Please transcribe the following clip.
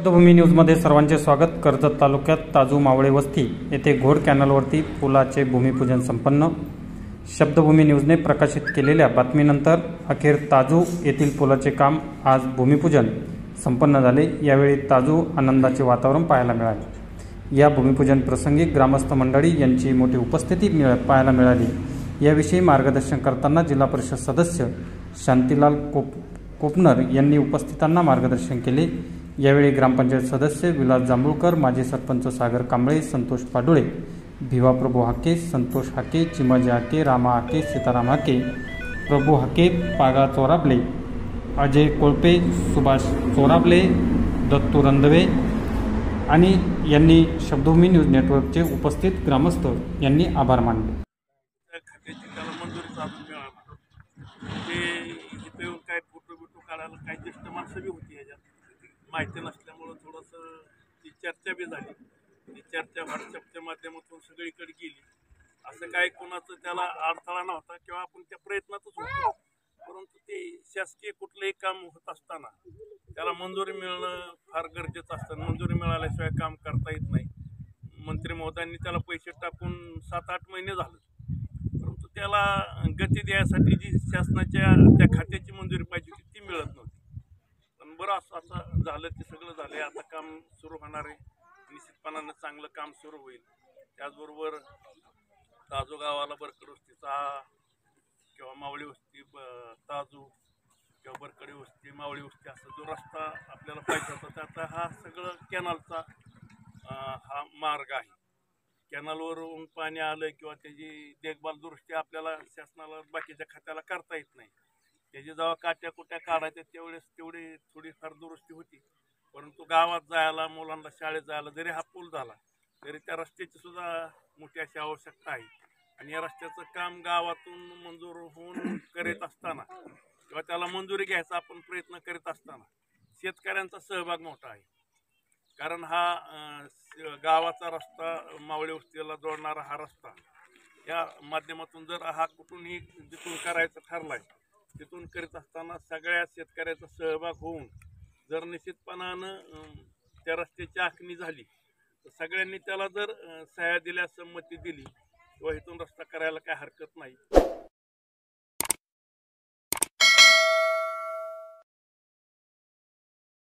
शब्दभूमी न्यूजमध्ये सर्वांचे स्वागत। कर्जत तालुक्यात ताजू मावळे वस्ती येथे घोड कॅनलवरती पुलाचे भूमिपूजन संपन्न। शब्दभूमी न्यूजने प्रकाशित केलेल्या बातमीनंतर अखेर ताजू येथील पुलाचे काम आज भूमिपूजन संपन्न झाले। यावेळी ताजू आनंदाचे वातावरण पाहायला मिळाले। या भूमिपूजन प्रसंगी ग्रामस्थ मंडळी यांची मोठी उपस्थिती पाहायला मिळाली। याविषयी मार्गदर्शन करताना जिल्हा परिषद सदस्य शांतीलाल कोपनर यांनी उपस्थितांना मार्गदर्शन केले। यावेळी ग्रामपंचायत सदस्य विलास जांभूळकर, माजी सरपंच सागर कांबळे, संतोष पाडुळे, भिवा प्रभू हाके, संतोष हाके, चिमाजी हाके, रामा हाके, सीताराम हाके, प्रभू हाके, पागा चोराबले, अजय कोळपे, सुभाष चोराबले, दत्तू रंधवे आणि यांनी शब्दभूमी न्यूज नेटवर्कचे उपस्थित ग्रामस्थ यांनी आभार मानले। काय फोटो बिटो काढायला काही ज्येष्ठ माणसं बी होती, ह्याच्यात माहिती नसल्यामुळं थोडंसं ती चर्चा बी झाली। ती चर्चा व्हॉट्सअपच्या माध्यमातून सगळीकडे गेली। असं काय कोणाचं त्याला अडथळा नव्हता किंवा आपण त्या प्रयत्नातच होतो, परंतु ते शासकीय कुठलंही काम होत असताना त्याला मंजुरी मिळणं फार गरजेचं असतं। मंजुरी मिळाल्याशिवाय काम करता येत नाही। मंत्री महोदयांनी त्याला पैसे टाकून 7-8 महिने झाले, परंतु त्याला गती द्यायसाठी जी शासनाच्या त्या खात्याची मंजुरी पाहिजे होती ती मिळत नव्हती। पण बरं असं झालं, ते सगळं झालं। आता काम सुरू होणार आहे, निश्चितपणानं चांगलं काम सुरू होईल। त्याचबरोबर ताजू गावाला बरकड वस्तीचा किंवा मावळी वस्ती ताजू किंवा बरकडी वस्ती मावळी वस्ती असा जो रस्ता आपल्याला पाहिजे होता, त्याचा हा सगळं कॅनलचा हा मार्ग आहे। कॅनलवरून पाणी आलं किंवा त्याची देखभाल दुरुस्ती आपल्याला शासनाला बाकीच्या खात्याला करता येत नाही। त्याची जेव्हा काट्या कुट्या काढायच्या त्यावेळेस तेवढी थोडीफार दुरुस्ती होती, परंतु गावात जायला, मुलांना शाळेत जायला जरी हा पूल झाला तरी त्या रस्त्याची सुद्धा मोठी अशी आवश्यकता आहे। आणि या रस्त्याचं काम गावातून मंजूर होऊन करीत असताना किंवा त्याला मंजुरी घ्यायचा आपण प्रयत्न करीत असताना शेतकऱ्यांचा सहभाग मोठा आहे। कारण हा गावाचा रस्ता मावळी वस्तीला जोडणारा हा रस्ता या माध्यमातून जर हा कुठूनही जिथून करायचं ठरलाय तिथून करीत असताना सगळ्या शेतकऱ्याचा सहभाग होऊन जर निश्चितपणानं त्या रस्त्याची आखणी झाली तर सगळ्यांनी त्याला जर सह्या दिल्या, संमती दिली किंवा इथून रस्ता करायला काय हरकत नाही।